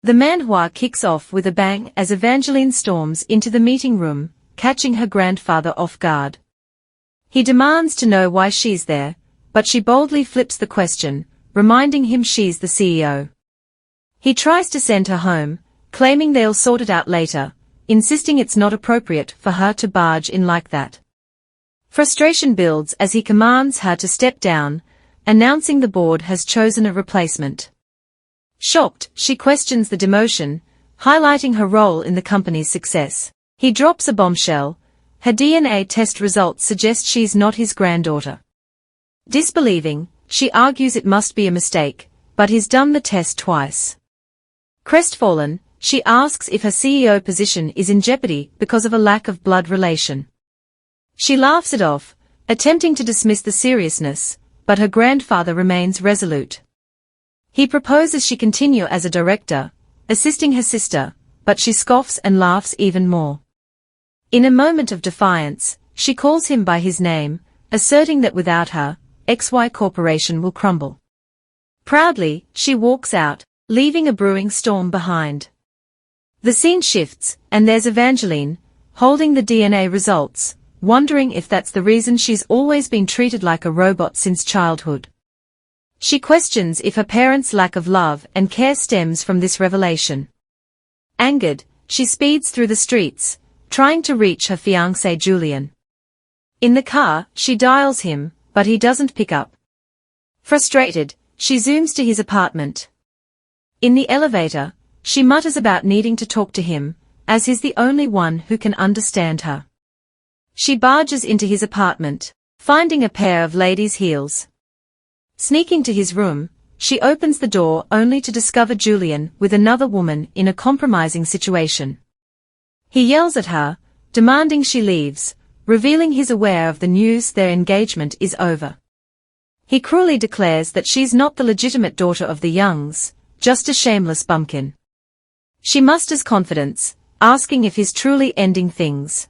The manhwa kicks off with a bang as Evangeline storms into the meeting room, catching her grandfather off guard. He demands to know why she's there, but she boldly flips the question, reminding him she's the CEO. He tries to send her home, claiming they'll sort it out later, insisting it's not appropriate for her to barge in like that. Frustration builds as he commands her to step down, announcing the board has chosen a replacement. Shocked, she questions the demotion, highlighting her role in the company's success. He drops a bombshell. Her DNA test results suggest she's not his granddaughter. Disbelieving, she argues it must be a mistake, but he's done the test twice. Crestfallen, she asks if her CEO position is in jeopardy because of a lack of blood relation. She laughs it off, attempting to dismiss the seriousness, but her grandfather remains resolute. He proposes she continue as a director, assisting her sister, but she scoffs and laughs even more. In a moment of defiance, she calls him by his name, asserting that without her, XY Corporation will crumble. Proudly, she walks out, leaving a brewing storm behind. The scene shifts, and there's Evangeline, holding the DNA results, wondering if that's the reason she's always been treated like a robot since childhood. She questions if her parents' lack of love and care stems from this revelation. Angered, she speeds through the streets, trying to reach her fiancé Julian. In the car, she dials him, but he doesn't pick up. Frustrated, she zooms to his apartment. In the elevator, she mutters about needing to talk to him, as he's the only one who can understand her. She barges into his apartment, finding a pair of ladies' heels. Sneaking to his room, she opens the door only to discover Julian with another woman in a compromising situation. He yells at her, demanding she leaves, revealing he's aware of the news their engagement is over. He cruelly declares that she's not the legitimate daughter of the Youngs, just a shameless bumpkin. She musters confidence, asking if he's truly ending things.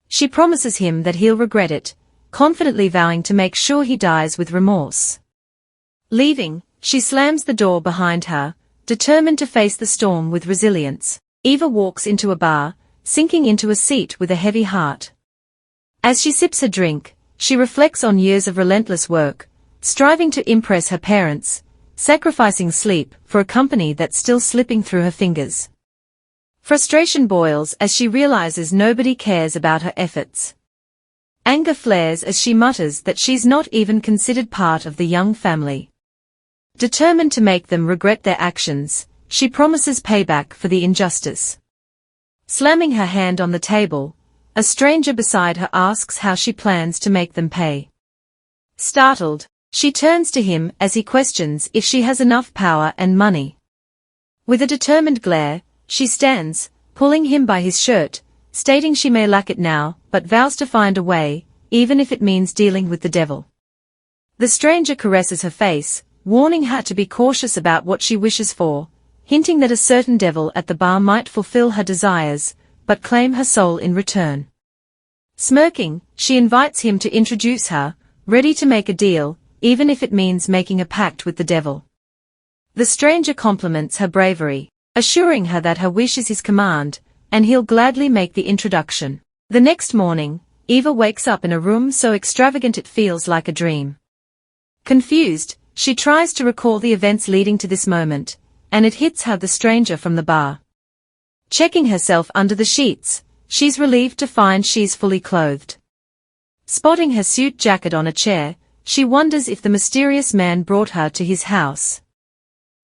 She promises him that he'll regret it, confidently vowing to make sure he dies with remorse. Leaving, she slams the door behind her, determined to face the storm with resilience. Eva walks into a bar, sinking into a seat with a heavy heart. As she sips her drink, she reflects on years of relentless work, striving to impress her parents, sacrificing sleep for a company that's still slipping through her fingers. Frustration boils as she realizes nobody cares about her efforts. Anger flares as she mutters that she's not even considered part of the Young family. Determined to make them regret their actions, she promises payback for the injustice. Slamming her hand on the table, a stranger beside her asks how she plans to make them pay. Startled, she turns to him as he questions if she has enough power and money. With a determined glare, she stands, pulling him by his shirt, stating she may lack it now, but vows to find a way, even if it means dealing with the devil. The stranger caresses her face, warning her to be cautious about what she wishes for, hinting that a certain devil at the bar might fulfill her desires, but claim her soul in return. Smirking, she invites him to introduce her, ready to make a deal, even if it means making a pact with the devil. The stranger compliments her bravery, assuring her that her wish is his command, and he'll gladly make the introduction. The next morning, Eva wakes up in a room so extravagant it feels like a dream. Confused, she tries to recall the events leading to this moment, and it hits her the stranger from the bar. Checking herself under the sheets, she's relieved to find she's fully clothed. Spotting her suit jacket on a chair, she wonders if the mysterious man brought her to his house.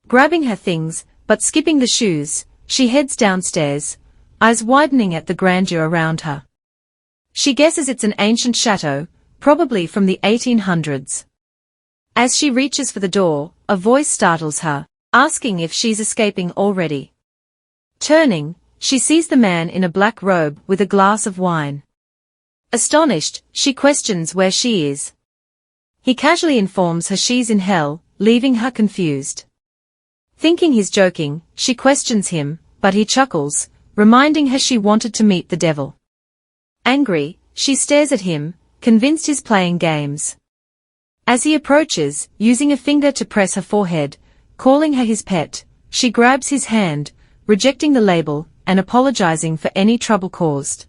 Grabbing her things, but skipping the shoes, she heads downstairs, eyes widening at the grandeur around her. She guesses it's an ancient chateau, probably from the 1800s. As she reaches for the door, a voice startles her, asking if she's escaping already. Turning, she sees the man in a black robe with a glass of wine. Astonished, she questions where she is. He casually informs her she's in hell, leaving her confused. Thinking he's joking, she questions him, but he chuckles, reminding her she wanted to meet the devil. Angry, she stares at him, convinced he's playing games. As he approaches, using a finger to press her forehead, calling her his pet, she grabs his hand, rejecting the label and apologizing for any trouble caused.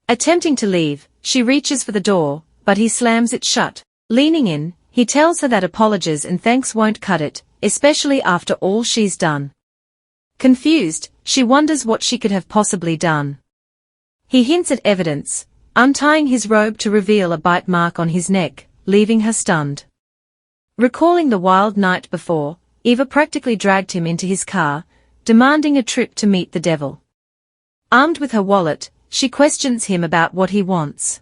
Attempting to leave, she reaches for the door, but he slams it shut. Leaning in, he tells her that apologies and thanks won't cut it, especially after all she's done. Confused, she wonders what she could have possibly done. He hints at evidence, untying his robe to reveal a bite mark on his neck, leaving her stunned. Recalling the wild night before, Eva practically dragged him into his car, demanding a trip to meet the devil. Armed with her wallet, she questions him about what he wants.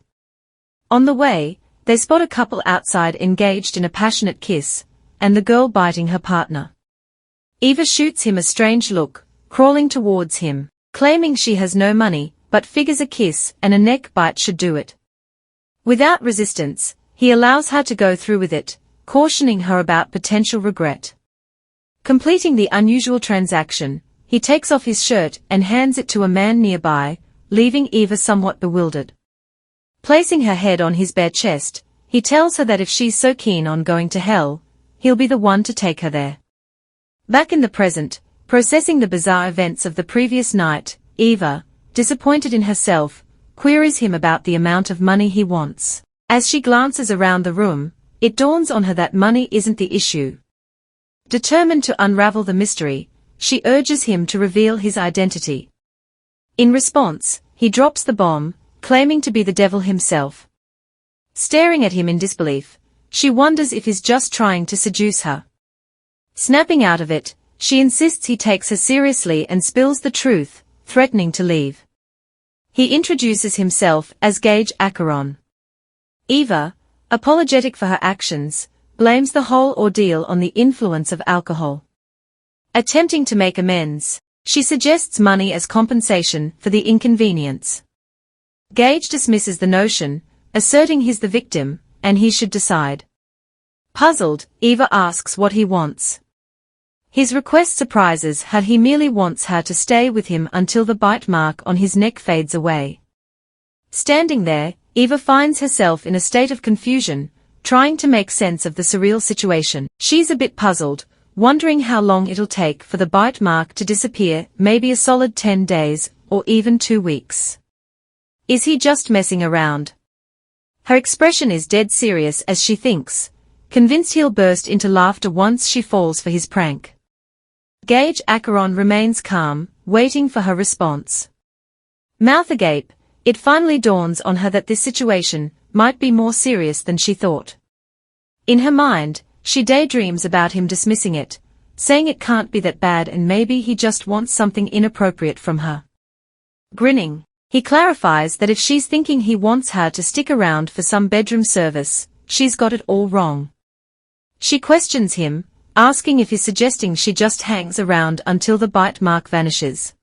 On the way, they spot a couple outside engaged in a passionate kiss, and the girl biting her partner. Eva shoots him a strange look, crawling towards him, claiming she has no money, but figures a kiss and a neck bite should do it. Without resistance, he allows her to go through with it, cautioning her about potential regret. Completing the unusual transaction, he takes off his shirt and hands it to a man nearby, leaving Eva somewhat bewildered. Placing her head on his bare chest, he tells her that if she's so keen on going to hell, he'll be the one to take her there. Back in the present, processing the bizarre events of the previous night, Eva, disappointed in herself, queries him about the amount of money he wants. As she glances around the room, it dawns on her that money isn't the issue. Determined to unravel the mystery, she urges him to reveal his identity. In response, he drops the bomb, claiming to be the devil himself. Staring at him in disbelief, she wonders if he's just trying to seduce her. Snapping out of it, she insists he takes her seriously and spills the truth, threatening to leave. He introduces himself as Gage Acheron. Eva, apologetic for her actions, blames the whole ordeal on the influence of alcohol. Attempting to make amends, she suggests money as compensation for the inconvenience. Gage dismisses the notion, asserting he's the victim, and he should decide. Puzzled, Eva asks what he wants. His request surprises her. He merely wants her to stay with him until the bite mark on his neck fades away. Standing there, Eva finds herself in a state of confusion, trying to make sense of the surreal situation. She's a bit puzzled, wondering how long it'll take for the bite mark to disappear, maybe a solid 10 days, or even 2 weeks. Is he just messing around? Her expression is dead serious as she thinks, convinced he'll burst into laughter once she falls for his prank. Gage Acheron remains calm, waiting for her response. Mouth agape, it finally dawns on her that this situation might be more serious than she thought. In her mind, she daydreams about him dismissing it, saying it can't be that bad and maybe he just wants something inappropriate from her. Grinning, he clarifies that if she's thinking he wants her to stick around for some bedroom service, she's got it all wrong. She questions him, asking if he's suggesting she just hangs around until the bite mark vanishes.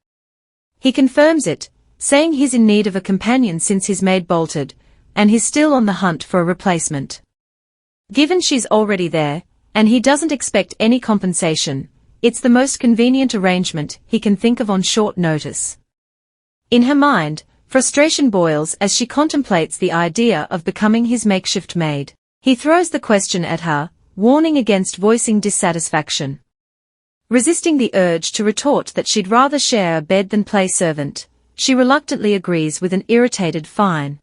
He confirms it, saying he's in need of a companion since his maid bolted, and he's still on the hunt for a replacement. Given she's already there, and he doesn't expect any compensation, it's the most convenient arrangement he can think of on short notice. In her mind, frustration boils as she contemplates the idea of becoming his makeshift maid. He throws the question at her, warning against voicing dissatisfaction. Resisting the urge to retort that she'd rather share a bed than play servant, she reluctantly agrees with an irritated fine.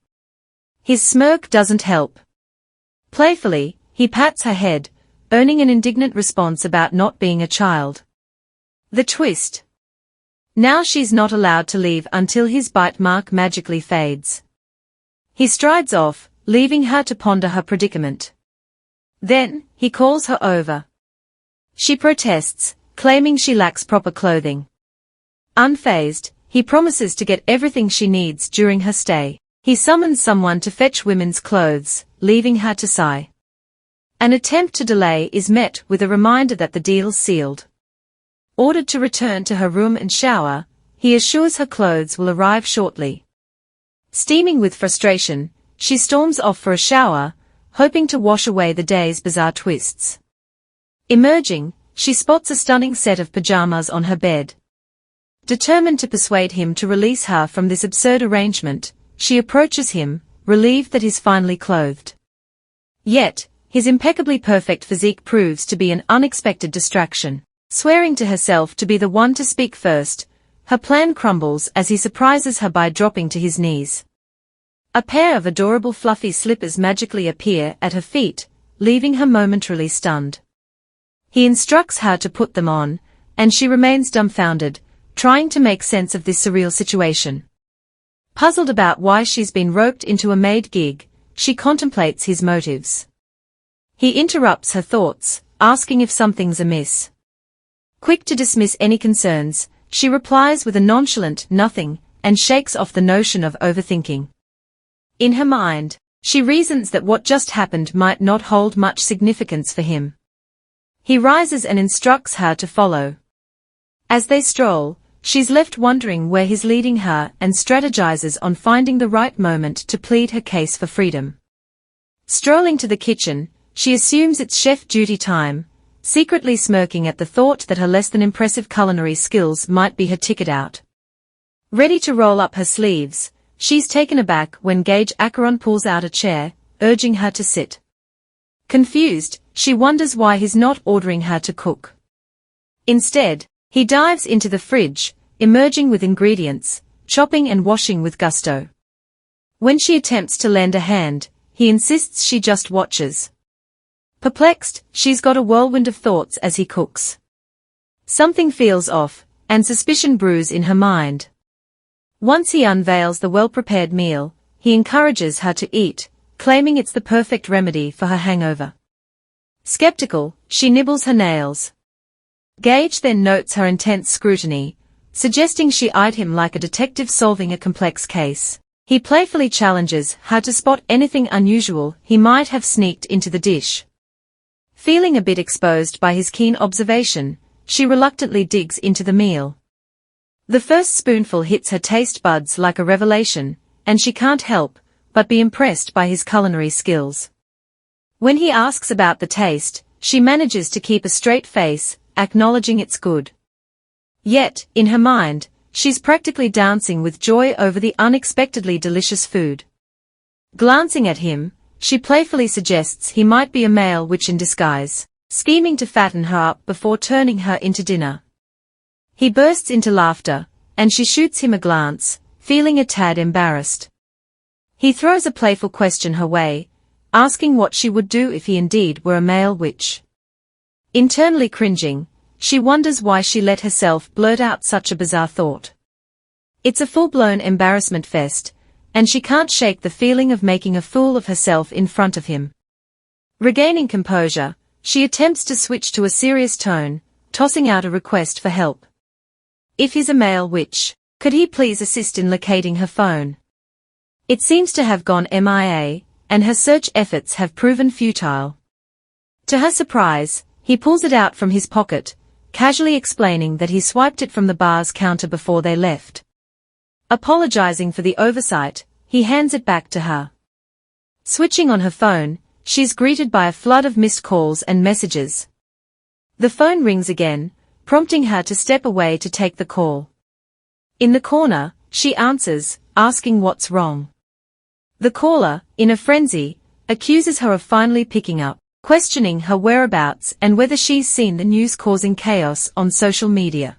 His smirk doesn't help. Playfully, he pats her head, earning an indignant response about not being a child. The twist. Now she's not allowed to leave until his bite mark magically fades. He strides off, leaving her to ponder her predicament. Then, he calls her over. She protests, claiming she lacks proper clothing. Unfazed, he promises to get everything she needs during her stay. He summons someone to fetch women's clothes, leaving her to sigh. An attempt to delay is met with a reminder that the deal's sealed. Ordered to return to her room and shower, he assures her clothes will arrive shortly. Steaming with frustration, she storms off for a shower, hoping to wash away the day's bizarre twists. Emerging, she spots a stunning set of pajamas on her bed. Determined to persuade him to release her from this absurd arrangement, she approaches him, relieved that he's finally clothed. Yet, his impeccably perfect physique proves to be an unexpected distraction. Swearing to herself to be the one to speak first, her plan crumbles as he surprises her by dropping to his knees. A pair of adorable fluffy slippers magically appear at her feet, leaving her momentarily stunned. He instructs her to put them on, and she remains dumbfounded, trying to make sense of this surreal situation. Puzzled about why she's been roped into a maid gig, she contemplates his motives. He interrupts her thoughts, asking if something's amiss. Quick to dismiss any concerns, she replies with a nonchalant nothing, and shakes off the notion of overthinking. In her mind, she reasons that what just happened might not hold much significance for him. He rises and instructs her to follow. As they stroll, she's left wondering where he's leading her and strategizes on finding the right moment to plead her case for freedom. Strolling to the kitchen, she assumes it's chef duty time, secretly smirking at the thought that her less than impressive culinary skills might be her ticket out. Ready to roll up her sleeves, she's taken aback when Gage Acheron pulls out a chair, urging her to sit. Confused, she wonders why he's not ordering her to cook. Instead, he dives into the fridge, emerging with ingredients, chopping and washing with gusto. When she attempts to lend a hand, he insists she just watches. Perplexed, she's got a whirlwind of thoughts as he cooks. Something feels off, and suspicion brews in her mind. Once he unveils the well-prepared meal, he encourages her to eat, claiming it's the perfect remedy for her hangover. Skeptical, she nibbles her nails. Gage then notes her intense scrutiny, suggesting she eyed him like a detective solving a complex case. He playfully challenges her to spot anything unusual he might have sneaked into the dish. Feeling a bit exposed by his keen observation, she reluctantly digs into the meal. The first spoonful hits her taste buds like a revelation, and she can't help but be impressed by his culinary skills. When he asks about the taste, she manages to keep a straight face, acknowledging it's good. Yet, in her mind, she's practically dancing with joy over the unexpectedly delicious food. Glancing at him, she playfully suggests he might be a male witch in disguise, scheming to fatten her up before turning her into dinner. He bursts into laughter, and she shoots him a glance, feeling a tad embarrassed. He throws a playful question her way, asking what she would do if he indeed were a male witch. Internally cringing, she wonders why she let herself blurt out such a bizarre thought. It's a full-blown embarrassment fest, and she can't shake the feeling of making a fool of herself in front of him. Regaining composure, she attempts to switch to a serious tone, tossing out a request for help. If he's a male witch, could he please assist in locating her phone? It seems to have gone MIA, and her search efforts have proven futile. To her surprise, he pulls it out from his pocket, casually explaining that he swiped it from the bar's counter before they left. Apologizing for the oversight, he hands it back to her. Switching on her phone, she's greeted by a flood of missed calls and messages. The phone rings again, prompting her to step away to take the call. In the corner, she answers, asking what's wrong. The caller, in a frenzy, accuses her of finally picking up, questioning her whereabouts and whether she's seen the news causing chaos on social media.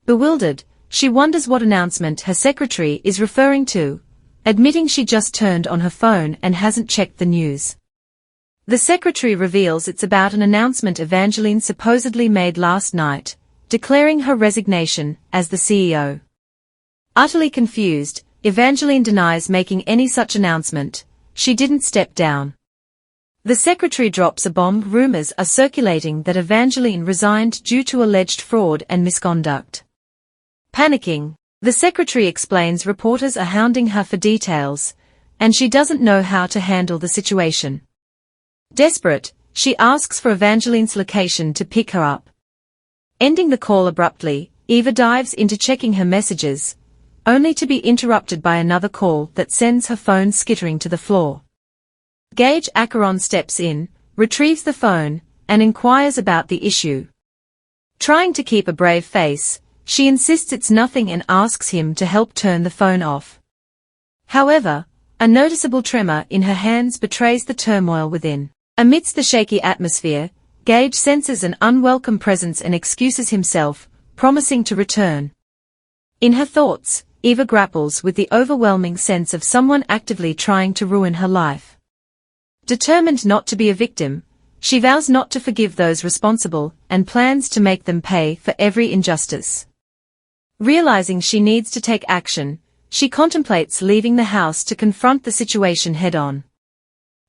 Bewildered, she wonders what announcement her secretary is referring to, admitting she just turned on her phone and hasn't checked the news. The secretary reveals it's about an announcement Evangeline supposedly made last night, declaring her resignation as the CEO. Utterly confused, Evangeline denies making any such announcement. She didn't step down. The secretary drops a bomb. Rumors are circulating that Evangeline resigned due to alleged fraud and misconduct. Panicking, the secretary explains reporters are hounding her for details, and she doesn't know how to handle the situation. Desperate, she asks for Evangeline's location to pick her up. Ending the call abruptly, Eva dives into checking her messages, only to be interrupted by another call that sends her phone skittering to the floor. Gage Acheron steps in, retrieves the phone, and inquires about the issue. Trying to keep a brave face, she insists it's nothing and asks him to help turn the phone off. However, a noticeable tremor in her hands betrays the turmoil within. Amidst the shaky atmosphere, Gage senses an unwelcome presence and excuses himself, promising to return. In her thoughts, Eva grapples with the overwhelming sense of someone actively trying to ruin her life. Determined not to be a victim, she vows not to forgive those responsible and plans to make them pay for every injustice. Realizing she needs to take action, she contemplates leaving the house to confront the situation head-on.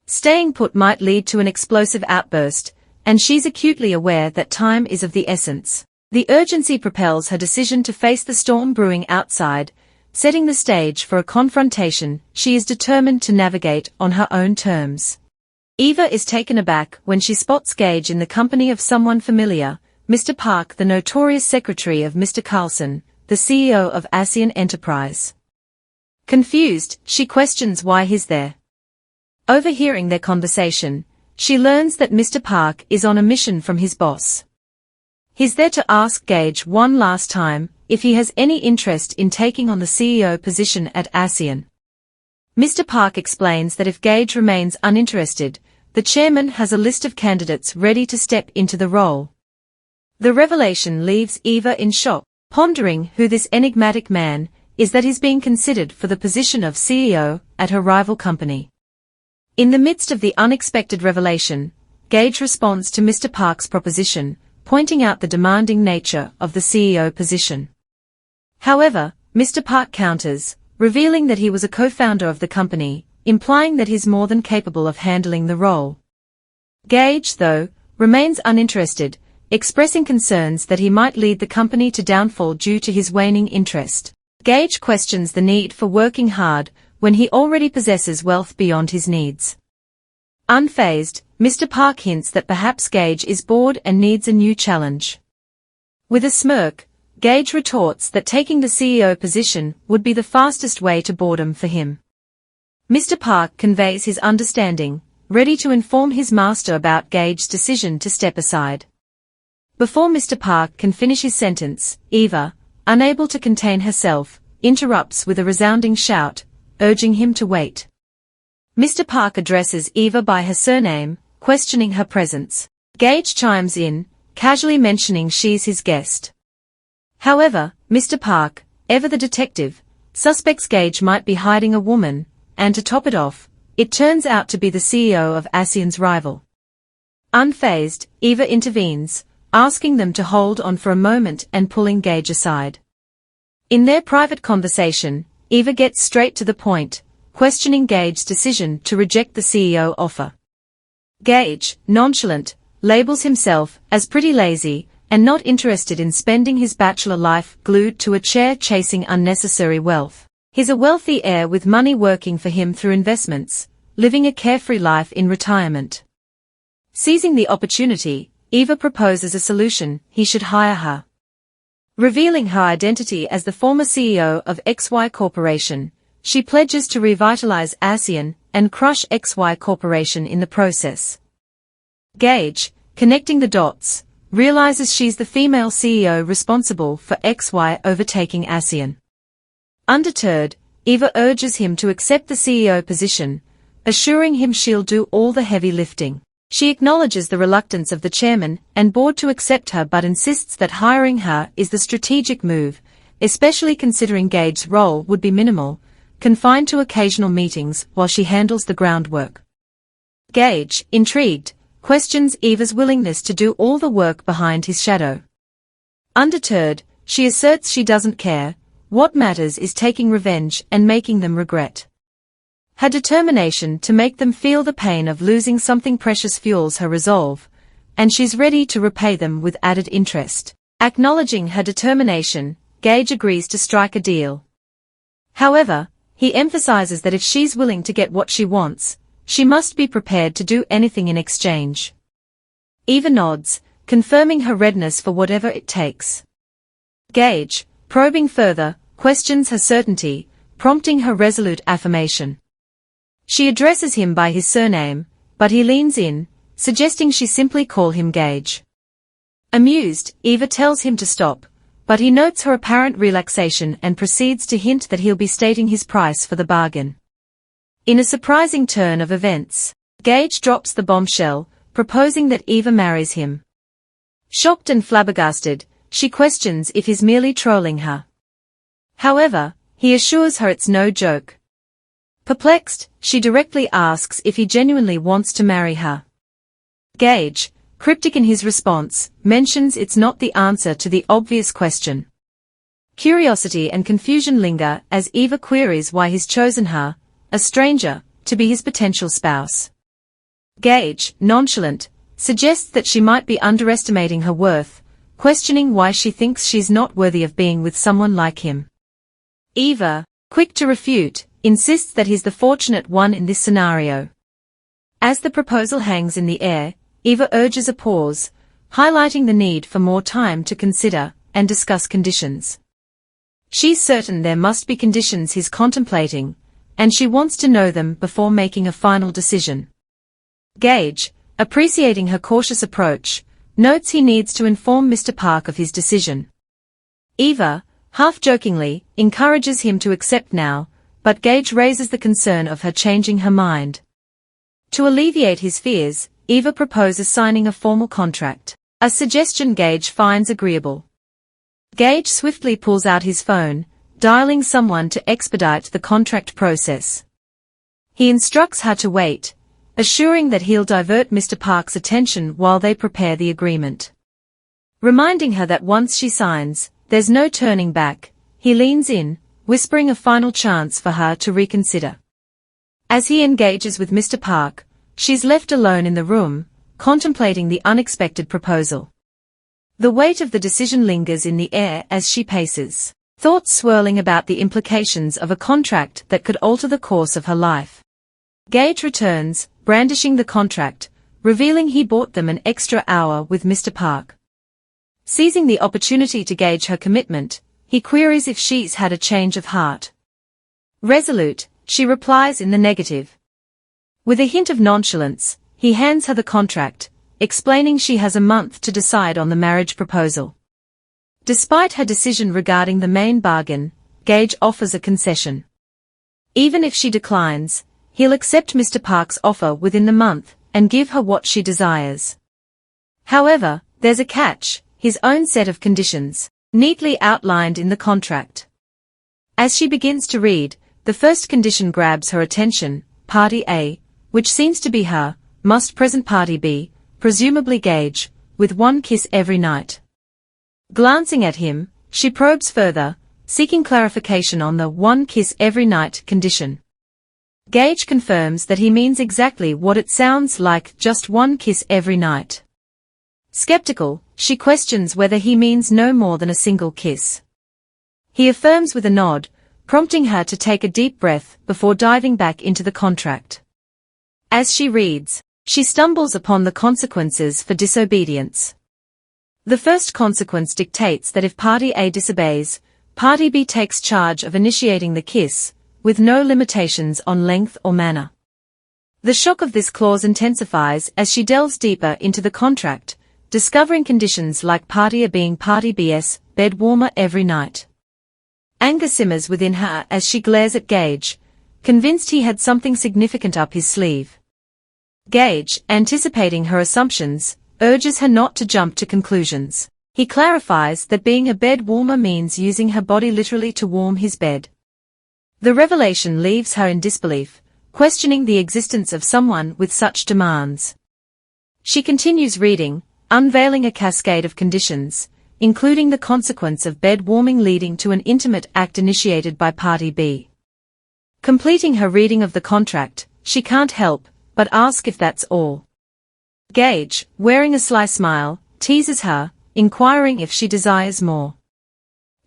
Staying put might lead to an explosive outburst, and she's acutely aware that time is of the essence. The urgency propels her decision to face the storm brewing outside, setting the stage for a confrontation she is determined to navigate on her own terms. Eva is taken aback when she spots Gage in the company of someone familiar, Mr. Park, the notorious secretary of Mr. Carlson, the CEO of ASEAN Enterprise. Confused, she questions why he's there. Overhearing their conversation, she learns that Mr. Park is on a mission from his boss. He's there to ask Gage one last time if he has any interest in taking on the CEO position at ASEAN. Mr. Park explains that if Gage remains uninterested, the chairman has a list of candidates ready to step into the role. The revelation leaves Eva in shock, pondering who this enigmatic man is that is being considered for the position of CEO at her rival company. In the midst of the unexpected revelation, Gage responds to Mr. Park's proposition, pointing out the demanding nature of the CEO position. However, Mr. Park counters, revealing that he was a co-founder of the company, implying that he's more than capable of handling the role. Gage, though, remains uninterested, expressing concerns that he might lead the company to downfall due to his waning interest. Gage questions the need for working hard when he already possesses wealth beyond his needs. Unfazed, Mr. Park hints that perhaps Gage is bored and needs a new challenge. With a smirk, Gage retorts that taking the CEO position would be the fastest way to boredom for him. Mr. Park conveys his understanding, ready to inform his master about Gage's decision to step aside. Before Mr. Park can finish his sentence, Eva, unable to contain herself, interrupts with a resounding shout, urging him to wait. Mr. Park addresses Eva by her surname, questioning her presence. Gage chimes in, casually mentioning she's his guest. However, Mr. Park, ever the detective, suspects Gage might be hiding a woman, and to top it off, it turns out to be the CEO of ASEAN's rival. Unfazed, Eva intervenes, asking them to hold on for a moment and pulling Gage aside. In their private conversation, Eva gets straight to the point, questioning Gage's decision to reject the CEO offer. Gage, nonchalant, labels himself as pretty lazy and not interested in spending his bachelor life glued to a chair chasing unnecessary wealth. He's a wealthy heir with money working for him through investments, living a carefree life in retirement. Seizing the opportunity, Eva proposes a solution: he should hire her. Revealing her identity as the former CEO of XY Corporation, she pledges to revitalize ASEAN and crush XY Corporation in the process. Gage, connecting the dots, realizes she's the female CEO responsible for XY overtaking ASEAN. Undeterred, Eva urges him to accept the CEO position, assuring him she'll do all the heavy lifting. She acknowledges the reluctance of the chairman and board to accept her but insists that hiring her is the strategic move, especially considering Gage's role would be minimal, confined to occasional meetings while she handles the groundwork. Gage, intrigued, questions Eva's willingness to do all the work behind his shadow. Undeterred, she asserts she doesn't care, what matters is taking revenge and making them regret. Her determination to make them feel the pain of losing something precious fuels her resolve, and she's ready to repay them with added interest. Acknowledging her determination, Gage agrees to strike a deal. However, he emphasizes that if she's willing to get what she wants, she must be prepared to do anything in exchange. Eva nods, confirming her readiness for whatever it takes. Gage, probing further, questions her certainty, prompting her resolute affirmation. She addresses him by his surname, but he leans in, suggesting she simply call him Gage. Amused, Eva tells him to stop, but he notes her apparent relaxation and proceeds to hint that he'll be stating his price for the bargain. In a surprising turn of events, Gage drops the bombshell, proposing that Eva marries him. Shocked and flabbergasted, she questions if he's merely trolling her. However, he assures her it's no joke. Perplexed, she directly asks if he genuinely wants to marry her. Gage, cryptic in his response, mentions it's not the answer to the obvious question. Curiosity and confusion linger as Eva queries why he's chosen her, a stranger, to be his potential spouse. Gage, nonchalant, suggests that she might be underestimating her worth, questioning why she thinks she's not worthy of being with someone like him. Eva, quick to refute, insists that he's the fortunate one in this scenario. As the proposal hangs in the air, Eva urges a pause, highlighting the need for more time to consider and discuss conditions. She's certain there must be conditions he's contemplating, and she wants to know them before making a final decision. Gage, appreciating her cautious approach, notes he needs to inform Mr. Park of his decision. Eva, half-jokingly, encourages him to accept now, but Gage raises the concern of her changing her mind. To alleviate his fears, Eva proposes signing a formal contract, a suggestion Gage finds agreeable. Gage swiftly pulls out his phone, dialing someone to expedite the contract process. He instructs her to wait, assuring that he'll divert Mr. Park's attention while they prepare the agreement. Reminding her that once she signs, there's no turning back, he leans in, whispering a final chance for her to reconsider. As he engages with Mr. Park, she's left alone in the room, contemplating the unexpected proposal. The weight of the decision lingers in the air as she paces, thoughts swirling about the implications of a contract that could alter the course of her life. Gage returns, brandishing the contract, revealing he bought them an extra hour with Mr. Park. Seizing the opportunity to gauge her commitment, he queries if she's had a change of heart. Resolute, she replies in the negative. With a hint of nonchalance, he hands her the contract, explaining she has a month to decide on the marriage proposal. Despite her decision regarding the main bargain, Gage offers a concession. Even if she declines, he'll accept Mr. Park's offer within the month and give her what she desires. However, there's a catch, his own set of conditions, neatly outlined in the contract. As she begins to read, the first condition grabs her attention: Party A, which seems to be her, must present Party B, presumably Gage, with one kiss every night. Glancing at him, she probes further, seeking clarification on the one kiss every night condition. Gage confirms that he means exactly what it sounds like, just one kiss every night. Skeptical, she questions whether he means no more than a single kiss. He affirms with a nod, prompting her to take a deep breath before diving back into the contract. As she reads, she stumbles upon the consequences for disobedience. The first consequence dictates that if Party A disobeys, Party B takes charge of initiating the kiss, with no limitations on length or manner. The shock of this clause intensifies as she delves deeper into the contract, discovering conditions like Party A being Party B's bed warmer every night. Anger simmers within her as she glares at Gage, convinced he had something significant up his sleeve. Gage, anticipating her assumptions, urges her not to jump to conclusions. He clarifies that being a bed warmer means using her body literally to warm his bed. The revelation leaves her in disbelief, questioning the existence of someone with such demands. She continues reading, unveiling a cascade of conditions, including the consequence of bed warming leading to an intimate act initiated by Party B. Completing her reading of the contract, she can't help but ask if that's all. Gage, wearing a sly smile, teases her, inquiring if she desires more.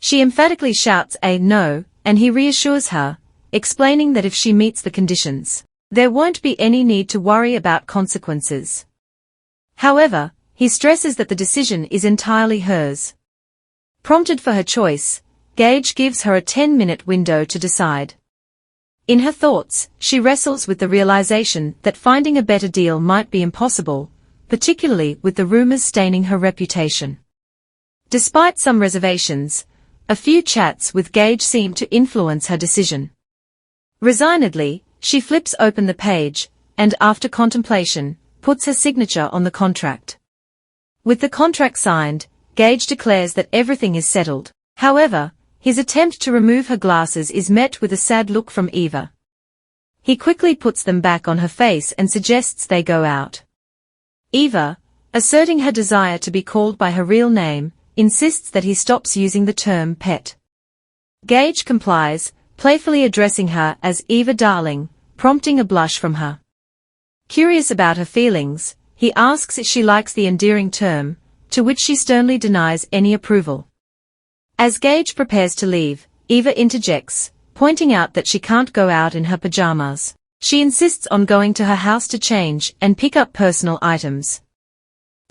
She emphatically shouts a no, and he reassures her, explaining that if she meets the conditions, there won't be any need to worry about consequences. However, he stresses that the decision is entirely hers. Prompted for her choice, Gage gives her a 10-minute window to decide. In her thoughts, she wrestles with the realization that finding a better deal might be impossible, particularly with the rumors staining her reputation. Despite some reservations, a few chats with Gage seem to influence her decision. Resignedly, she flips open the page, and after contemplation, puts her signature on the contract. With the contract signed, Gage declares that everything is settled. However, his attempt to remove her glasses is met with a sad look from Eva. He quickly puts them back on her face and suggests they go out. Eva, asserting her desire to be called by her real name, insists that he stops using the term pet. Gage complies, playfully addressing her as Eva darling, prompting a blush from her. Curious about her feelings, he asks if she likes the endearing term, to which she sternly denies any approval. As Gage prepares to leave, Eva interjects, pointing out that she can't go out in her pajamas. She insists on going to her house to change and pick up personal items.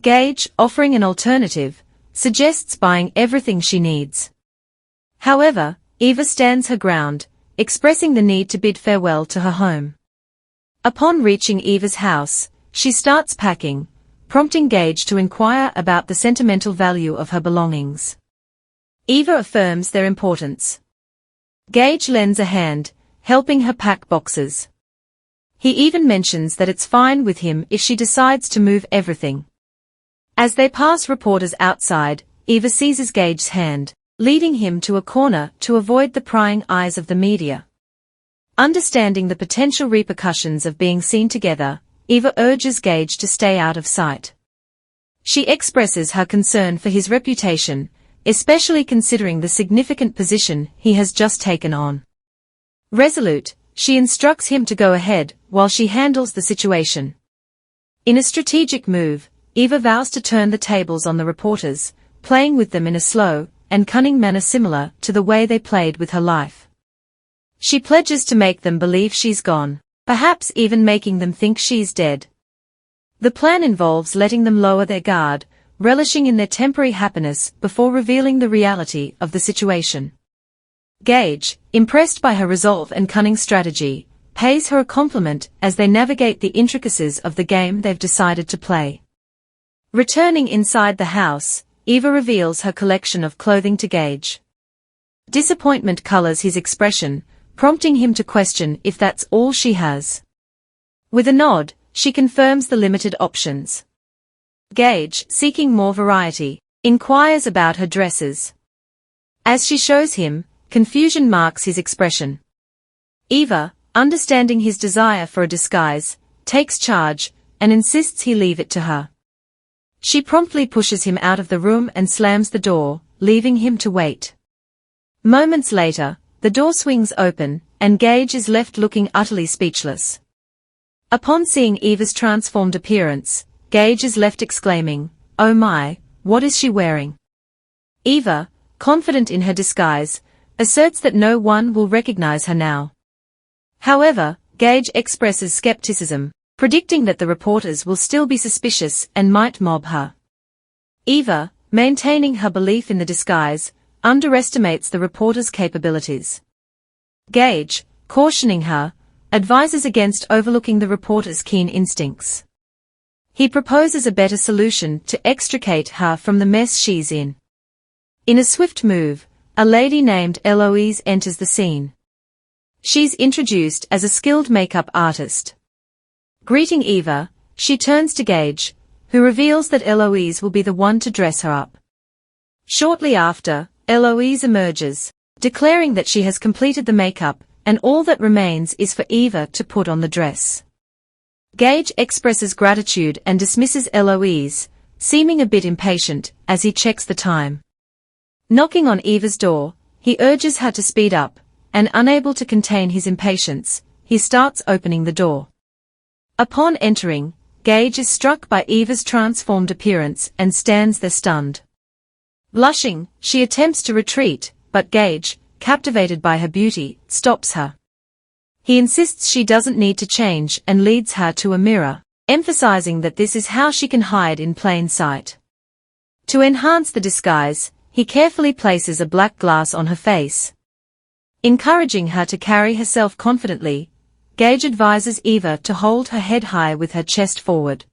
Gage, offering an alternative, suggests buying everything she needs. However, Eva stands her ground, expressing the need to bid farewell to her home. Upon reaching Eva's house, she starts packing, prompting Gage to inquire about the sentimental value of her belongings. Eva affirms their importance. Gage lends a hand, helping her pack boxes. He even mentions that it's fine with him if she decides to move everything. As they pass reporters outside, Eva seizes Gage's hand, leading him to a corner to avoid the prying eyes of the media. Understanding the potential repercussions of being seen together, Eva urges Gage to stay out of sight. She expresses her concern for his reputation, especially considering the significant position he has just taken on. Resolute, she instructs him to go ahead while she handles the situation. In a strategic move, Eva vows to turn the tables on the reporters, playing with them in a slow and cunning manner similar to the way they played with her life. She pledges to make them believe she's gone, perhaps even making them think she's dead. The plan involves letting them lower their guard, relishing in their temporary happiness before revealing the reality of the situation. Gage, impressed by her resolve and cunning strategy, pays her a compliment as they navigate the intricacies of the game they've decided to play. Returning inside the house, Eva reveals her collection of clothing to Gage. Disappointment colors his expression, prompting him to question if that's all she has. With a nod, she confirms the limited options. Gage, seeking more variety, inquires about her dresses. As she shows him, confusion marks his expression. Eva, understanding his desire for a disguise, takes charge and insists he leave it to her. She promptly pushes him out of the room and slams the door, leaving him to wait. Moments later, the door swings open, and Gage is left looking utterly speechless. Upon seeing Eva's transformed appearance, Gage is left exclaiming, "Oh my, what is she wearing?" Eva, confident in her disguise, asserts that no one will recognize her now. However, Gage expresses skepticism, predicting that the reporters will still be suspicious and might mob her. Eva, maintaining her belief in the disguise, underestimates the reporter's capabilities. Gage, cautioning her, advises against overlooking the reporter's keen instincts. He proposes a better solution to extricate her from the mess she's in. In a swift move, a lady named Eloise enters the scene. She's introduced as a skilled makeup artist. Greeting Eva, she turns to Gage, who reveals that Eloise will be the one to dress her up. Shortly after, Eloise emerges, declaring that she has completed the makeup, and all that remains is for Eva to put on the dress. Gage expresses gratitude and dismisses Eloise, seeming a bit impatient, as he checks the time. Knocking on Eva's door, he urges her to speed up, and unable to contain his impatience, he starts opening the door. Upon entering, Gage is struck by Eva's transformed appearance and stands there stunned. Blushing, she attempts to retreat, but Gage, captivated by her beauty, stops her. He insists she doesn't need to change and leads her to a mirror, emphasizing that this is how she can hide in plain sight. To enhance the disguise, he carefully places a black glass on her face. Encouraging her to carry herself confidently, Gage advises Eva to hold her head high with her chest forward.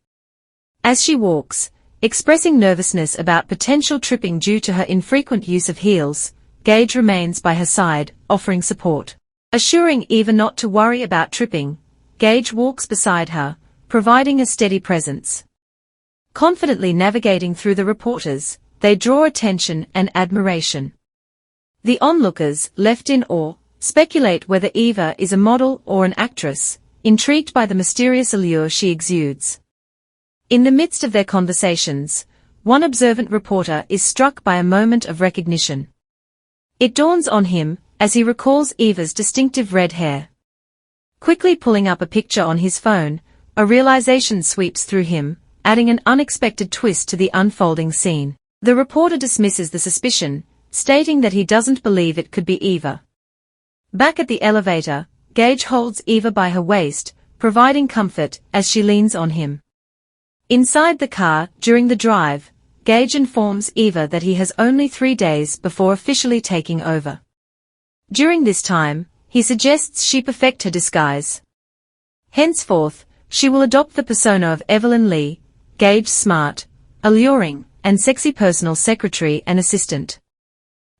As she walks, expressing nervousness about potential tripping due to her infrequent use of heels, Gage remains by her side, offering support. Assuring Eva not to worry about tripping, Gage walks beside her, providing a steady presence. Confidently navigating through the reporters, they draw attention and admiration. The onlookers, left in awe, speculate whether Eva is a model or an actress, intrigued by the mysterious allure she exudes. In the midst of their conversations, one observant reporter is struck by a moment of recognition. It dawns on him, as he recalls Eva's distinctive red hair. Quickly pulling up a picture on his phone, a realization sweeps through him, adding an unexpected twist to the unfolding scene. The reporter dismisses the suspicion, stating that he doesn't believe it could be Eva. Back at the elevator, Gage holds Eva by her waist, providing comfort as she leans on him. Inside the car, during the drive, Gage informs Eva that he has only 3 days before officially taking over. During this time, he suggests she perfect her disguise. Henceforth, she will adopt the persona of Evelyn Lee, Gage's smart, alluring, and sexy personal secretary and assistant.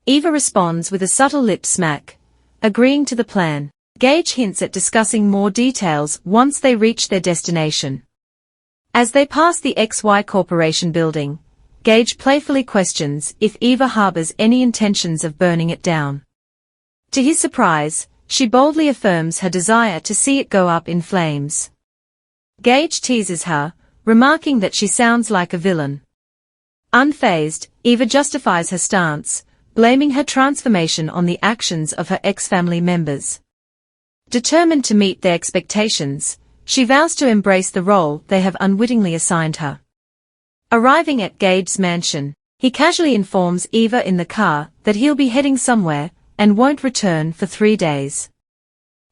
Eva responds with a subtle lip smack, agreeing to the plan. Gage hints at discussing more details once they reach their destination. As they pass the XY Corporation building, Gage playfully questions if Eva harbors any intentions of burning it down. To his surprise, she boldly affirms her desire to see it go up in flames. Gage teases her, remarking that she sounds like a villain. Unfazed, Eva justifies her stance, blaming her transformation on the actions of her ex-family members. Determined to meet their expectations, she vows to embrace the role they have unwittingly assigned her. Arriving at Gage's mansion, he casually informs Eva in the car that he'll be heading somewhere and won't return for 3 days.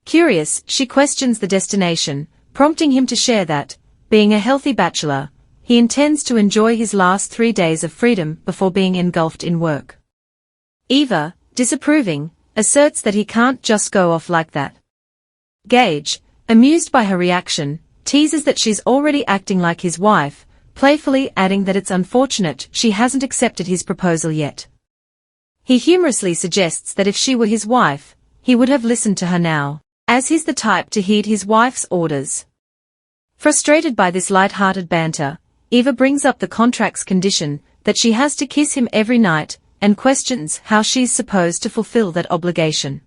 Curious, she questions the destination, prompting him to share that, being a healthy bachelor, he intends to enjoy his last 3 days of freedom before being engulfed in work. Eva, disapproving, asserts that he can't just go off like that. Gage, amused by her reaction, teases that she's already acting like his wife, playfully adding that it's unfortunate she hasn't accepted his proposal yet. He humorously suggests that if she were his wife, he would have listened to her now, as he's the type to heed his wife's orders. Frustrated by this light-hearted banter, Eva brings up the contract's condition that she has to kiss him every night and questions how she's supposed to fulfill that obligation.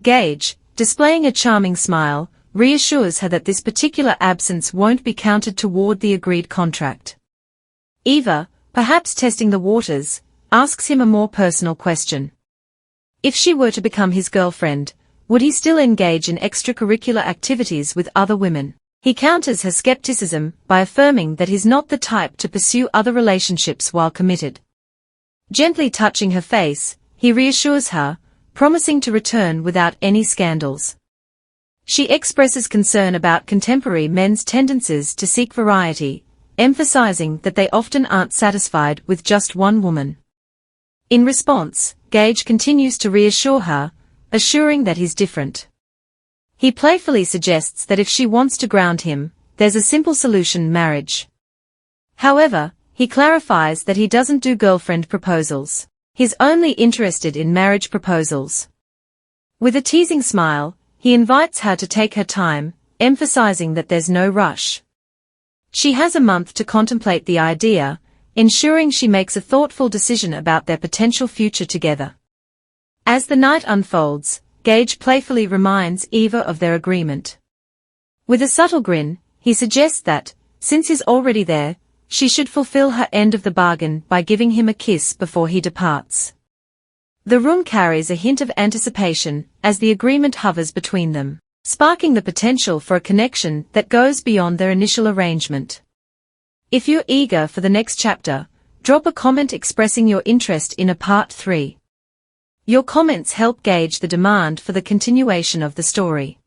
Gage, displaying a charming smile, reassures her that this particular absence won't be counted toward the agreed contract. Eva, perhaps testing the waters, asks him a more personal question. If she were to become his girlfriend, would he still engage in extracurricular activities with other women? He counters her skepticism by affirming that he's not the type to pursue other relationships while committed. Gently touching her face, he reassures her, promising to return without any scandals. She expresses concern about contemporary men's tendencies to seek variety, emphasizing that they often aren't satisfied with just one woman. In response, Gage continues to reassure her, assuring that he's different. He playfully suggests that if she wants to ground him, there's a simple solution: marriage. However, he clarifies that he doesn't do girlfriend proposals. He's only interested in marriage proposals. With a teasing smile, he invites her to take her time, emphasizing that there's no rush. She has a month to contemplate the idea, ensuring she makes a thoughtful decision about their potential future together. As the night unfolds, Gage playfully reminds Eva of their agreement. With a subtle grin, he suggests that, since he's already there, she should fulfill her end of the bargain by giving him a kiss before he departs. The room carries a hint of anticipation as the agreement hovers between them, sparking the potential for a connection that goes beyond their initial arrangement. If you're eager for the next chapter, drop a comment expressing your interest in a part 3. Your comments help gauge the demand for the continuation of the story.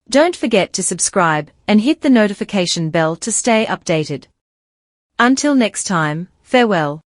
Don't forget to subscribe and hit the notification bell to stay updated. Until next time, farewell.